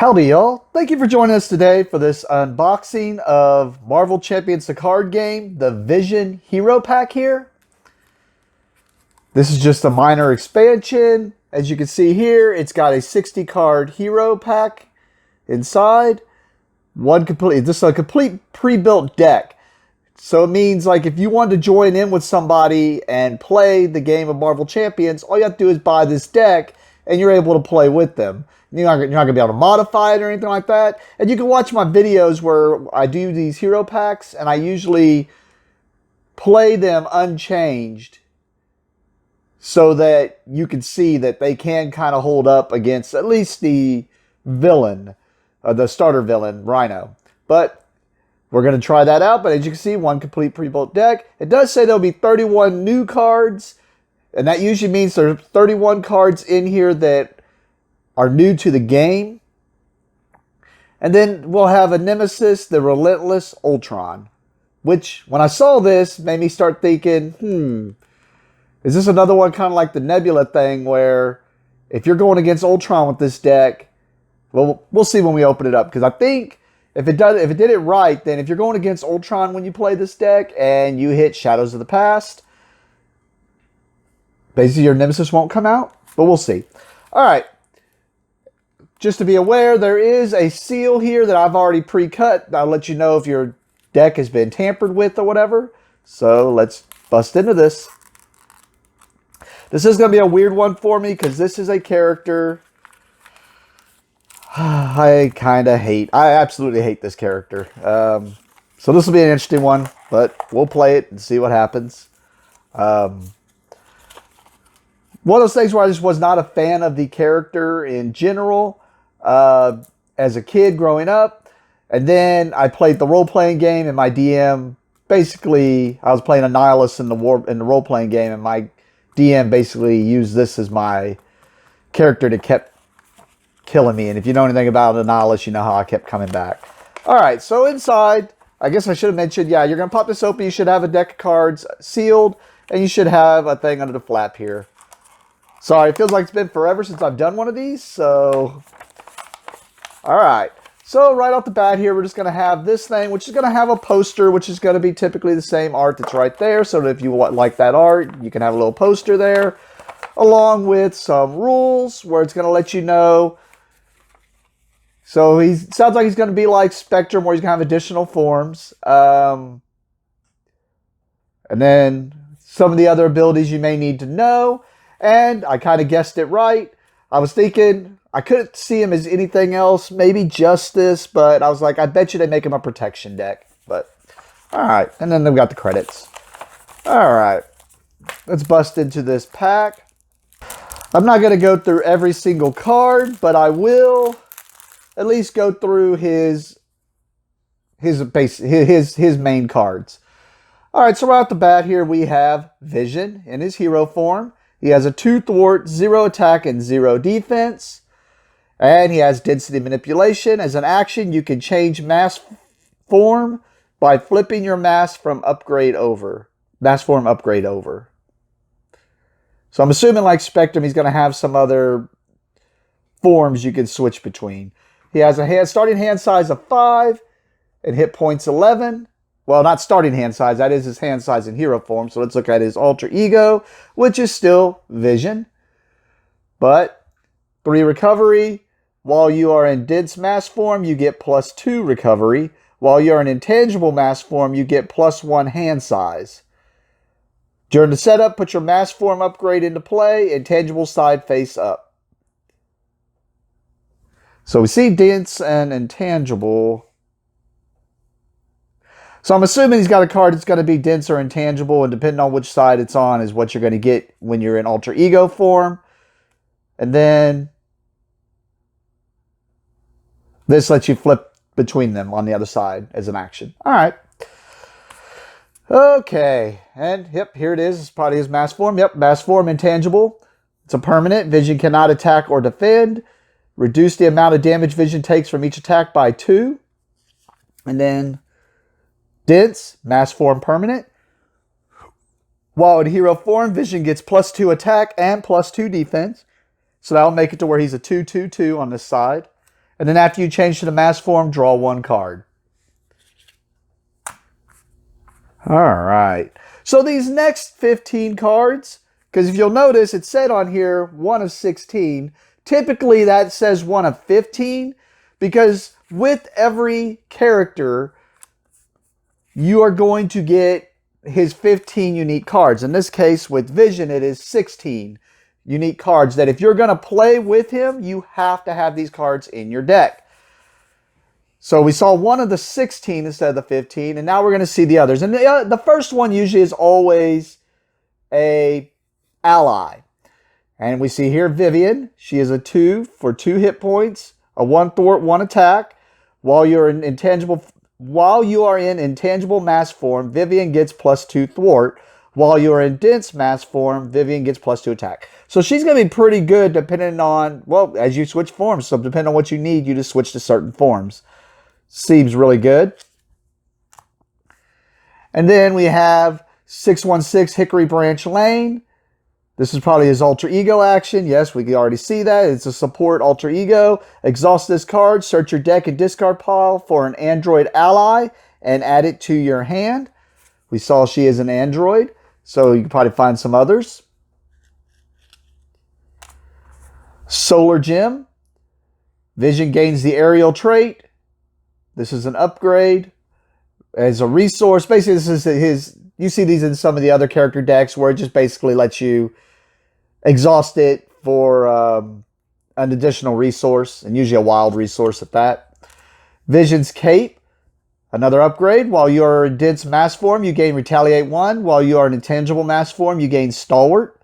Howdy, y'all. Thank you for joining us today for this unboxing of Marvel Champions the card game, the Vision Hero Pack here. This is just a minor expansion. As you can see here, it's got a 60 card hero pack inside. This is a complete pre-built deck. So it means like if you want to join in with somebody and play the game of Marvel Champions, all you have to do is buy this deck and you're able to play with them. You're not going to be able to modify it or anything like that. And you can watch my videos where I do these hero packs and I usually play them unchanged so that you can see that they can kind of hold up against at least the villain, the starter villain, Rhino. But we're going to try that out. But as you can see, one complete pre-built deck. It does say there'll be 31 new cards. And that usually means there's 31 cards in here that are new to the game. And then we'll have a Nemesis, the Relentless Ultron. Which, when I saw this, made me start thinking, is this another one kind of like the Nebula thing where if you're going against Ultron with this deck, well, we'll see when we open it up. Because I think if it did it right, then if you're going against Ultron when you play this deck and you hit Shadows of the Past, basically your Nemesis won't come out. But we'll see. All right. Just to be aware, there is a seal here that I've already pre-cut. I'll let you know if your deck has been tampered with or whatever. So let's bust into this. This is going to be a weird one for me because this is a character I absolutely hate this character. So this will be an interesting one, but we'll play it and see what happens. One of those things where I just was not a fan of the character in general. As a kid growing up, and then I played the role-playing game, and my DM basically, I was playing a nihilist in the role-playing game, and my DM basically used this as my character that kept killing me. And if you know anything about a nihilist, you know how I kept coming back. All right, so inside, I guess I should have mentioned, yeah, you're gonna pop this open. You should have a deck of cards sealed, and you should have a thing under the flap here. Sorry, it feels like it's been forever since I've done one of these, so. All right, so right off the bat here, we're just going to have this thing, which is going to have a poster, which is going to be typically the same art that's right there. So that if you like that art, you can have a little poster there, along with some rules where it's going to let you know. So he sounds like he's going to be like Spectrum, where he's going to have additional forms. And then some of the other abilities you may need to know. And I kind of guessed it right. I was thinking I couldn't see him as anything else, maybe Justice, but I was like, I bet you they make him a protection deck. But, all right. And then they've got the credits. All right. Let's bust into this pack. I'm not going to go through every single card, but I will at least go through his main cards. All right, so right off the bat here, we have Vision in his hero form. He has a 2 thwart, 0 attack, and 0 defense. And he has density manipulation. As an action, you can change mass form by flipping your mass form upgrade over. So I'm assuming like Spectrum, he's going to have some other forms you can switch between. He has a starting hand size of 5 and hit points 11. Well, not starting hand size. That is his hand size in hero form. So let's look at his alter ego, which is still Vision. But 3 recovery. While you are in dense mass form, you get +2 recovery. While you're in intangible mass form, you get +1 hand size. During the setup, put your mass form upgrade into play. Intangible side face up. So we see dense and intangible. So I'm assuming he's got a card that's going to be dense or intangible, and depending on which side it's on is what you're going to get when you're in alter ego form. And then this lets you flip between them on the other side as an action. All right. Okay. And yep, here it is. It's probably his mass form. Yep, mass form intangible. It's a permanent. Vision cannot attack or defend. Reduce the amount of damage Vision takes from each attack by 2. And then dense, mass form permanent. While in hero form, Vision gets +2 attack and +2 defense. So that'll make it to where he's a 2-2-2 on this side. And then after you change to the mass form, draw one card. All right. So these next 15 cards, because if you'll notice, it said on here 1 of 16. Typically that says 1 of 15, because with every character, you are going to get his 15 unique cards. In this case, with Vision, it is 16 unique cards that if you're going to play with him, you have to have these cards in your deck. So we saw 1 of the 16 instead of the 15, and now we're going to see the others. And the first one usually is always a ally. And we see here Vivian. She is a 2 for 2 hit points, a 1 thwart, 1 attack. While you are in intangible mass form, Vivian gets +2 thwart. While you are in dense mass form, Vivian gets +2 attack. So she's going to be pretty good depending on, well, as you switch forms. So depending on what you need, you just switch to certain forms. Seems really good. And then we have 616 Hickory Branch Lane. This is probably his alter ego action. Yes, we can already see that. It's a support alter ego. Exhaust this card, search your deck and discard pile for an android ally and add it to your hand. We saw she is an android, so you can probably find some others. Solar Gem. Vision gains the aerial trait. This is an upgrade as a resource. Basically, this is his. You see these in some of the other character decks where it just basically lets you exhaust it for an additional resource, and usually a wild resource at that. Vision's Cape, another upgrade. While you are in dense mass form, you gain Retaliate 1. While you are in intangible mass form, you gain Stalwart.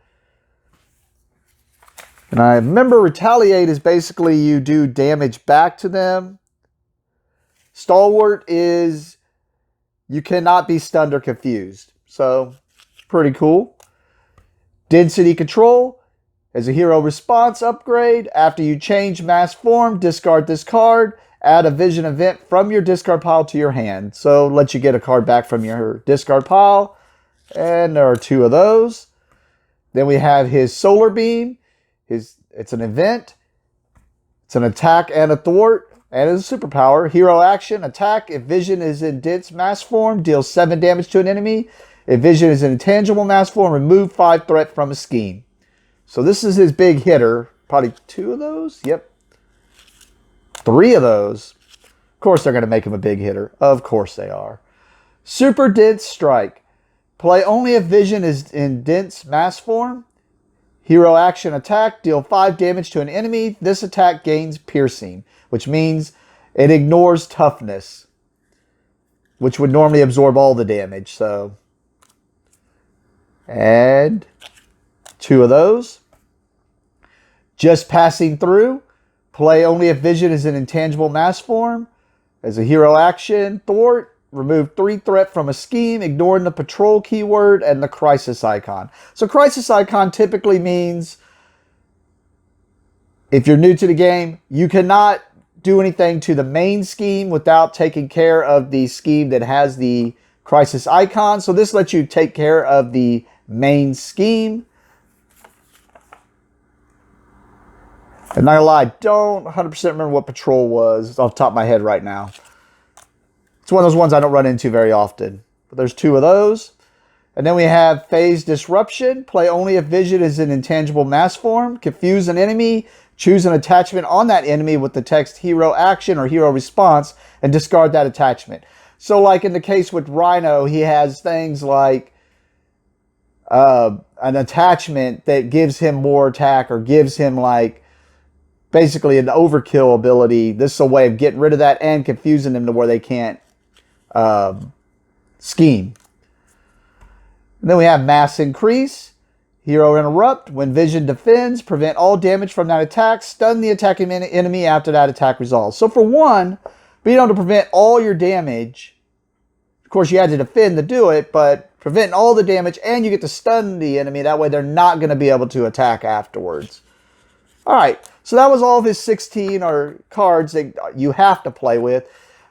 And I remember Retaliate is basically you do damage back to them. Stalwart is you cannot be stunned or confused. So, pretty cool. Density Control is a hero response upgrade. After you change mass form, discard this card. Add a Vision event from your discard pile to your hand. So, let you get a card back from your discard pile. And there are 2 of those. Then we have his Solar Beam. It's an event. It's an attack and a thwart. And it's a superpower. Hero action, attack. If Vision is in dense mass form, deals 7 damage to an enemy. If Vision is in intangible mass form, remove 5 threat from a scheme. So this is his big hitter. Probably 2 of those? Yep. 3 of those. Of course they're going to make him a big hitter. Of course they are. Super Dense Strike. Play only if Vision is in dense mass form. Hero action, attack. Deal 5 damage to an enemy. This attack gains piercing, which means it ignores toughness, which would normally absorb all the damage. So, add 2 of those. Just Passing Through. Play only if Vision is in intangible mass form. As a hero action, thwart. Remove 3 threat from a scheme, ignoring the patrol keyword and the crisis icon. So crisis icon typically means if you're new to the game, you cannot do anything to the main scheme without taking care of the scheme that has the crisis icon. So this lets you take care of the main scheme. And not gonna lie, I don't 100% remember what patrol was off the top of my head right now. It's one of those ones I don't run into very often. But there's 2 of those. And then we have Phase Disruption. Play only if Vision is in intangible mass form. Confuse an enemy. Choose an attachment on that enemy with the text hero action or hero response and discard that attachment. So like in the case with Rhino, he has things like an attachment that gives him more attack or gives him like basically an overkill ability. This is a way of getting rid of that and confusing them to where they can't scheme. And then we have Mass Increase. Hero Interrupt. When Vision defends, prevent all damage from that attack. Stun the attacking enemy after that attack resolves. So for one, being able to prevent all your damage, of course you had to defend to do it, but preventing all the damage and you get to stun the enemy. That way they're not going to be able to attack afterwards. Alright, so that was all of his 16 cards that you have to play with.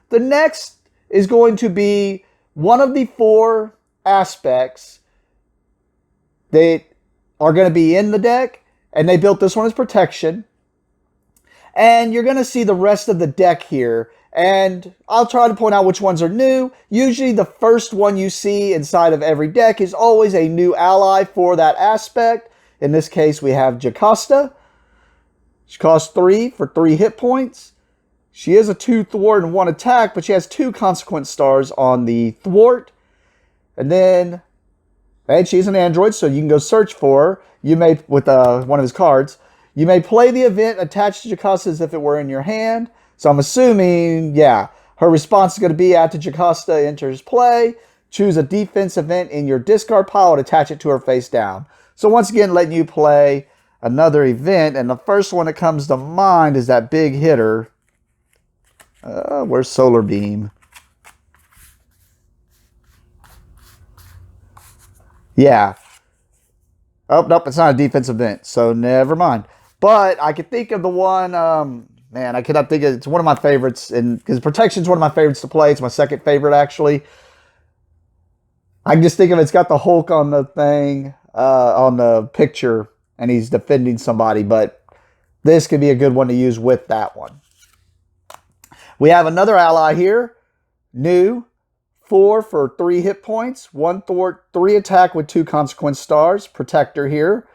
The next is going to be one of the 4 aspects that are going to be in the deck, and they built this one as protection. And you're going to see the rest of the deck here. And I'll try to point out which ones are new. Usually the first one you see inside of every deck is always a new ally for that aspect. In this case, we have Jocasta. She costs 3 for 3 hit points. She is a 2 thwart and 1 attack, but she has 2 consequence stars on the thwart. And then, and she's an android, so you can go search for her. You may, with one of his cards, you may play the event attached to Jocasta as if it were in your hand. So I'm assuming, yeah, her response is going to be after Jocasta enters play, choose a defense event in your discard pile and attach it to her face down. So once again, letting you play another event, and the first one that comes to mind is that big hitter. Where's Solar Beam? Yeah. Oh, nope, it's not a defense event, so never mind. But I could think of the one, man, I cannot think of it. It's one of my favorites, and because protection is one of my favorites to play. It's my second favorite, actually. I can just think of it. It's got the Hulk on the thing, on the picture, and he's defending somebody, but this could be a good one to use with that one. We have another ally here, new, 4 for 3 hit points, 1 thwart, 3 attack with 2 consequence stars, Protector here.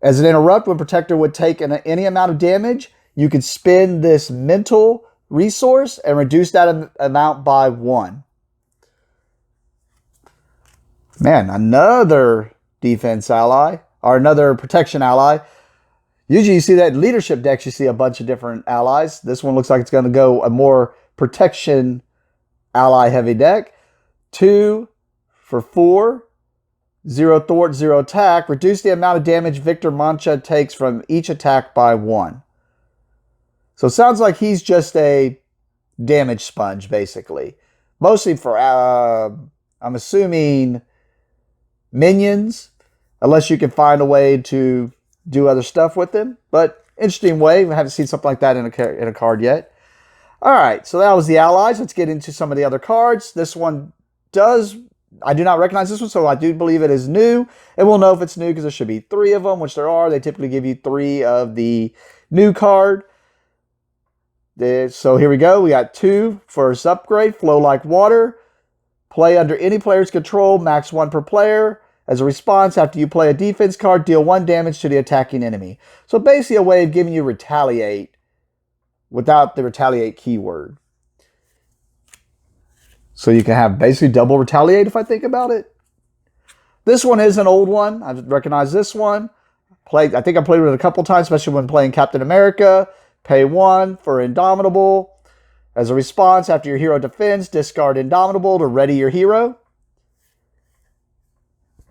As an interrupt, when Protector would take any amount of damage, you could spend this mental resource and reduce that amount by 1. Man, another defense ally, or another protection ally. Usually you see that in leadership decks, you see a bunch of different allies. This one looks like it's going to go a more protection ally heavy deck. 2 for 4, 0 thwart, 0 attack. Reduce the amount of damage Victor Mancha takes from each attack by 1. So it sounds like he's just a damage sponge, basically. Mostly for, I'm assuming, minions, unless you can find a way to do other stuff with them. But interesting way. We haven't seen something like that in a card yet. All right, so that was the allies. Let's get into some of the other cards. This one I do not recognize this one, so I do believe it is new. And we'll know if it's new because there should be 3 of them, which there are. They typically give you 3 of the new card. So here we go. We got 2 first upgrade, Flow Like Water. Play under any player's control, max 1 per player. As a response, after you play a defense card, deal 1 damage to the attacking enemy. So basically a way of giving you retaliate without the retaliate keyword. So you can have basically double retaliate if I think about it. This one is an old one. I recognize this one. I think I played with it a couple times, especially when playing Captain America. Pay 1 for Indomitable. As a response, after your hero defends, discard Indomitable to ready your hero.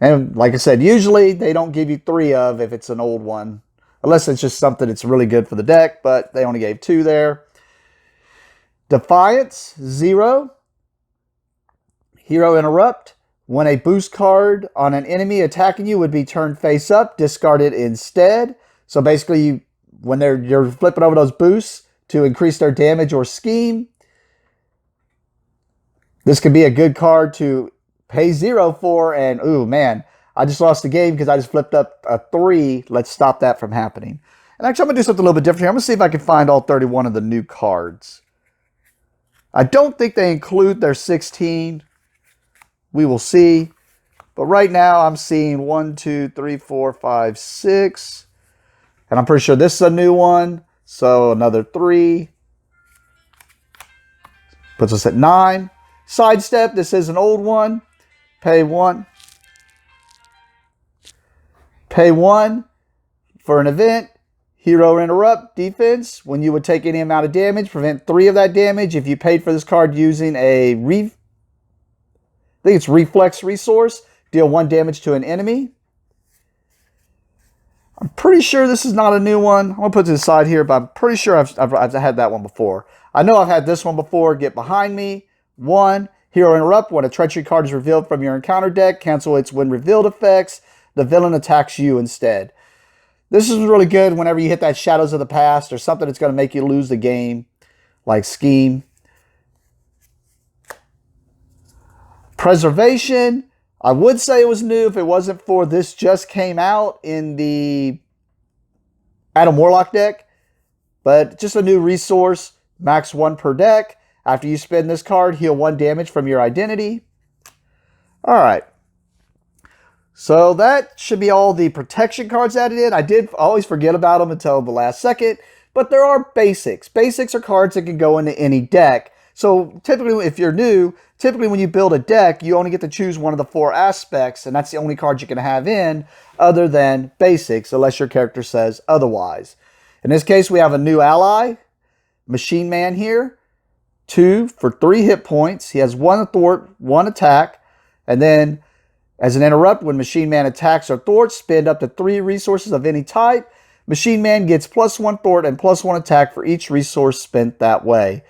And like I said, usually they don't give you 3 of if it's an old one. Unless it's just something that's really good for the deck, but they only gave 2 there. Defiance, 0. Hero Interrupt. When a boost card on an enemy attacking you would be turned face up, discard it instead. So basically, when you're flipping over those boosts to increase their damage or scheme, this could be a good card to pay 0 for. And, ooh, man, I just lost the game because I just flipped up a 3. Let's stop that from happening. And actually, I'm going to do something a little bit different here. I'm going to see if I can find all 31 of the new cards. I don't think they include their 16. We will see. But right now, I'm seeing 1, 2, 3, 4, 5, 6. And I'm pretty sure this is a new one. So another 3. Puts us at 9. Sidestep. This is an old one. Pay 1. Pay 1 for an event. Hero Interrupt. Defense. When you would take any amount of damage, prevent 3 of that damage. If you paid for this card using a I think it's Reflex resource. Deal 1 damage to an enemy. I'm pretty sure this is not a new one. I'm going to put it to the side here, but I'm pretty sure I've had that one before. I know I've had this one before. Get behind me. 1. Hero Interrupt. When a treachery card is revealed from your encounter deck, cancel its when revealed effects. The villain attacks you instead. This is really good whenever you hit that Shadows of the Past or something that's going to make you lose the game, like Scheme. Preservation. I would say it was new if it wasn't for this just came out in the Adam Warlock deck. But just a new resource, max 1 per deck. After you spend this card, heal 1 damage from your identity. Alright. So that should be all the protection cards added in. I did always forget about them until the last second. But there are basics. Basics are cards that can go into any deck. So typically, if you're new, typically when you build a deck, you only get to choose one of the 4 aspects. And that's the only card you can have in other than basics, unless your character says otherwise. In this case, we have a new ally, Machine Man here. 2 for 3 hit points. He has 1 thwart, 1 attack. And then, as an interrupt, when Machine Man attacks or thwarts, spend up to 3 resources of any type. Machine Man gets +1 thwart and +1 attack for each resource spent that way.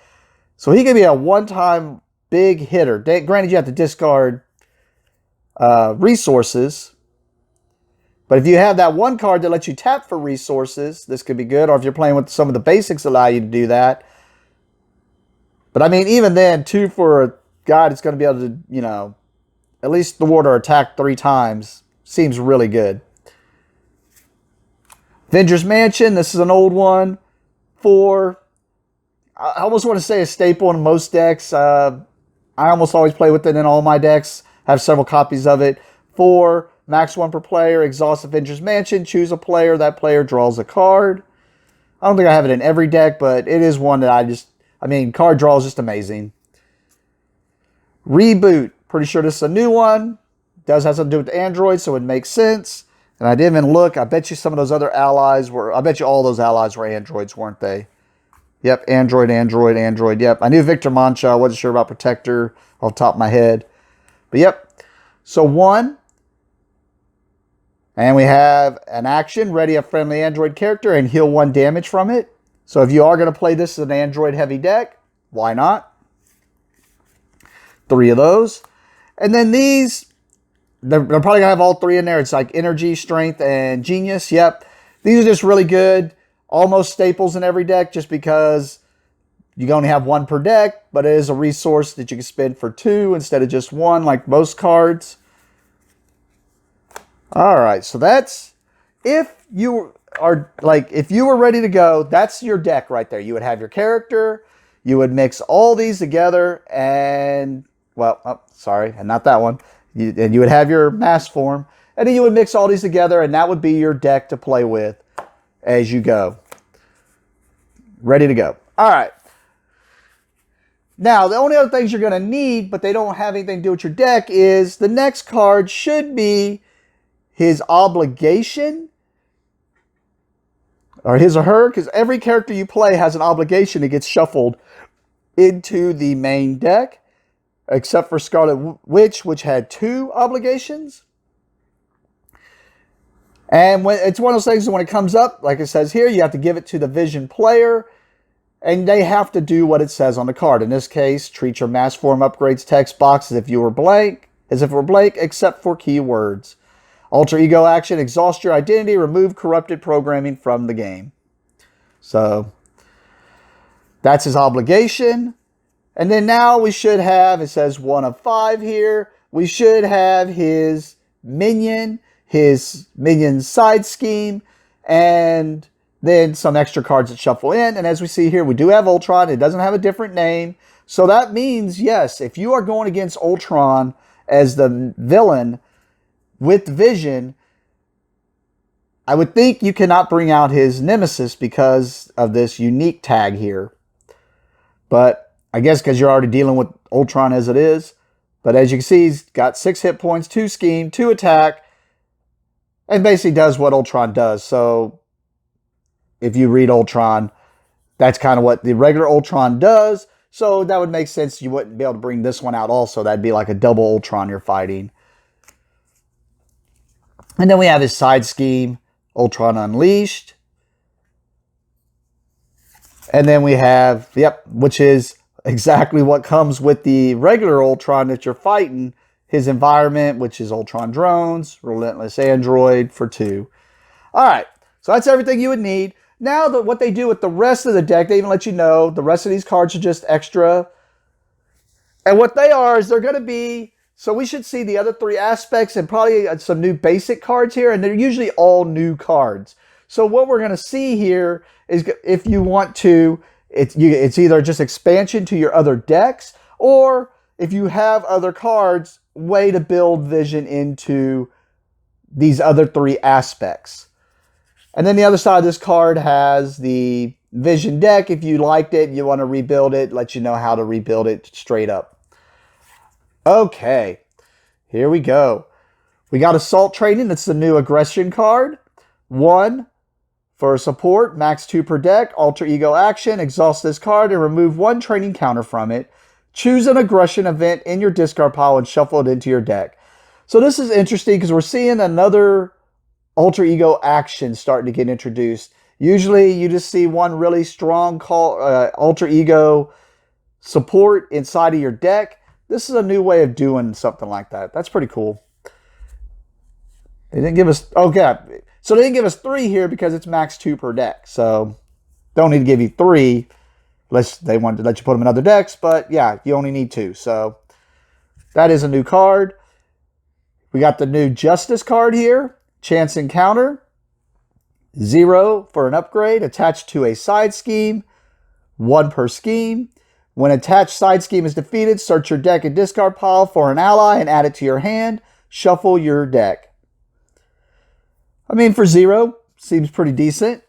So he can be a one-time big hitter. Granted, you have to discard resources. But if you have that one card that lets you tap for resources, this could be good. Or if you're playing with some of the basics allow you to do that. But I mean, even then, 2 for a guy that's going to be able to, you know, at least thwart or attack 3 times seems really good. Avengers Mansion, this is an old one. 4, I almost want to say a staple in most decks. I almost always play with it in all my decks. I have several copies of it. 4, max 1 per player, exhaust Avengers Mansion, choose a player, that player draws a card. I don't think I have it in every deck, but it is one that card draw is just amazing. Reboot, pretty sure this is a new one. Does have something to do with Android, so it makes sense. And I didn't even look. I bet you some of those other allies were, I bet you all those allies were androids, weren't they? Yep, Android. Yep, I knew Victor Mancha. I wasn't sure about Protector off the top of my head. But yep, so 1. And we have an action, ready a friendly android character and heal 1 damage from it. So if you are going to play this as an android heavy deck, why not? 3 of those. And then these, they're probably going to have all 3 in there. It's like Energy, Strength, and Genius. Yep, these are just really good. Almost staples in every deck just because you can only have 1 per deck, but it is a resource that you can spend for 2 instead of just 1 like most cards. Alright, so that's, if you were ready to go, that's your deck right there. You would have your character, you would mix all these together and, and not that one. And you would have your mass form, and then you would mix all these together, and that would be your deck to play with as you go. Ready to go. Alright. Now, the only other things you're going to need, but they don't have anything to do with your deck, is the next card should be his obligation, or his or her, because every character you play has an obligation that gets shuffled into the main deck, except for Scarlet Witch, which had 2 obligations. And it's one of those things that when it comes up, like it says here, you have to give it to the Vision player, and they have to do what it says on the card. In this case, treat your mass form upgrades text box as if it were blank, except for keywords. Alter ego action, exhaust your identity, remove corrupted programming from the game. So that's his obligation. And then now we should have, it says 1 of 5 here, we should have his minion side scheme, and then some extra cards that shuffle in. And as we see here, we do have Ultron. It doesn't have a different name. So that means, yes, if you are going against Ultron as the villain with Vision, I would think you cannot bring out his nemesis because of this unique tag here. But I guess because you're already dealing with Ultron as it is. But as you can see, he's got 6 hit points, 2 scheme, 2 attack, and basically does what Ultron does. So if you read Ultron, that's kind of what the regular Ultron does. So that would make sense. You wouldn't be able to bring this one out also. That'd be like a double Ultron you're fighting. And then we have his side scheme, Ultron Unleashed. And then we have, which is exactly what comes with the regular Ultron that you're fighting. His environment, which is Ultron Drones, Relentless Android for 2. Alright, so that's everything you would need. Now, what they do with the rest of the deck, they even let you know the rest of these cards are just extra. And what they are is they're going to be, so we should see the other 3 aspects and probably some new basic cards here. And they're usually all new cards. So what we're going to see here is if you want to, it's either just expansion to your other decks, or if you have other cards, way to build Vision into these other three aspects. And then the other side of this card has the Vision deck. If you liked it, you want to rebuild it, let you know how to rebuild it straight up. Okay, here we go. We got Assault Training. That's the new aggression card. 1 for support, max 2 per deck, alter ego action, exhaust this card and remove 1 training counter from it. Choose an aggression event in your discard pile and shuffle it into your deck. So this is interesting because we're seeing another alter ego action starting to get introduced. Usually you just see one really strong alter ego support inside of your deck. This is a new way of doing something like that. That's pretty cool. They didn't give us, okay, so they didn't give us 3 here because it's max 2 per deck. So don't need to give you 3 unless they wanted to let you put them in other decks. But yeah, you only need 2. So that is a new card. We got the new Justice card here. Chance Encounter. 0 for an upgrade attached to a side scheme. 1 per scheme. When attached side scheme is defeated, search your deck and discard pile for an ally and add it to your hand. Shuffle your deck. I mean, for 0, seems pretty decent.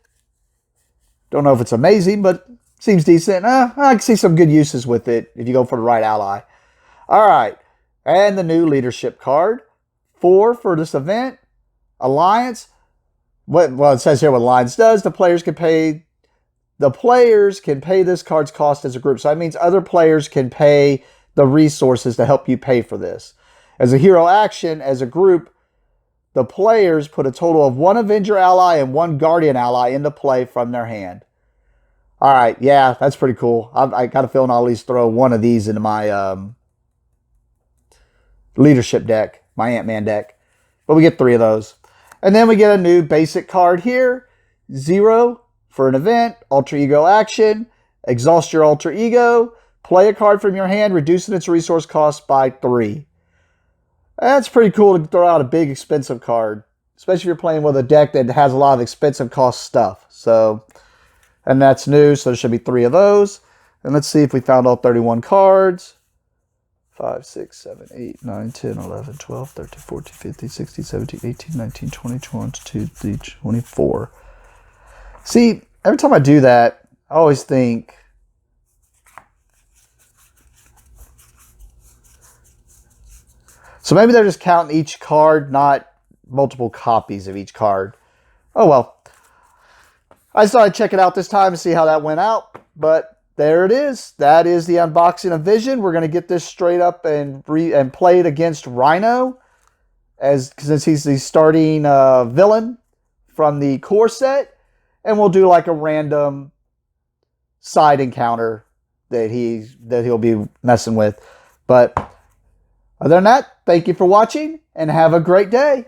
Don't know if it's amazing, but seems decent. I can see some good uses with it if you go for the right ally. All right. And the new Leadership card. 4 for this event. Alliance. Well, it says here what Alliance does. The players can pay this card's cost as a group. So that means other players can pay the resources to help you pay for this. As a hero action, as a group, the players put a total of 1 Avenger ally and 1 Guardian ally into play from their hand. All right, yeah, that's pretty cool. I got a feeling I'll at least throw 1 of these into my Leadership deck, my Ant-Man deck. But we get 3 of those. And then we get a new basic card here. 0 for an event, alter ego action, exhaust your alter ego, play a card from your hand, reducing its resource cost by 3. That's pretty cool to throw out a big expensive card, especially if you're playing with a deck that has a lot of expensive cost stuff. So, and that's new, so there should be 3 of those. And let's see if we found all 31 cards. 5, 6, 7, 8, 9, 10, 11, 12, 13, 14, 15, 16, 17, 18, 19, 20, 21, 22, 23, 24. See, every time I do that, I always think, so maybe they're just counting each card, not multiple copies of each card. Oh well. I just thought I'd check it out this time and see how that went out. But there it is. That is the unboxing of Vision. We're going to get this straight up and play it against Rhino, since he's the starting villain from the core set. And we'll do like a random side encounter that he'll be messing with. But other than that, thank you for watching and have a great day.